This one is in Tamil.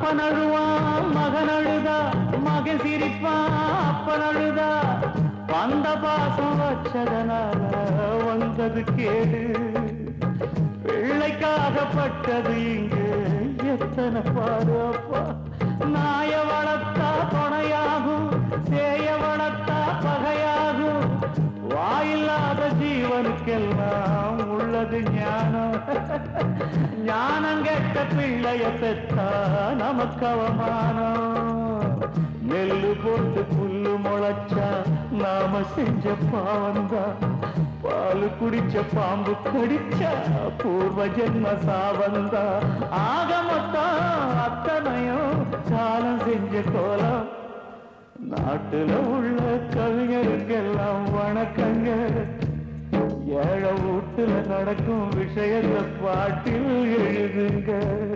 அப்பன் அழுவான் மகன் அழுதா, மகன் சிரிப்பான் அப்பன் அழுதா. வந்த பாசம் வச்சதனால வந்தது கேடு, பிள்ளைக்காகப்பட்டது இங்கு எத்தனை பாடு அப்பா. நாய வளர்த்தா துணையாகும், சேய வளர்த்தா பகையாகும். வாயில்லாத ஜீவனுக்கெல்லாம் உள்ளது ஞானம். ஞானம் கெட்ட பிள்ளைய பெற்றா நமக்கு அவமானம். நெல்லு போட்டு புல்லு முளைச்சா நாம செஞ்ச பாவந்தான். பாலு குடிச்ச பாம்பு கடிச்சா பூர்வ ஜென்ம சாவந்தா. ஆக மொத்தம் அத்தனையும் காலம் செஞ்ச கோலம். நாட்டுல உள்ள கவிஞருக்கெல்லாம் வணக்கங்க. ஏழை வீட்டுல நடக்கும் விஷயத்தை பாட்டில் எழுதுங்க.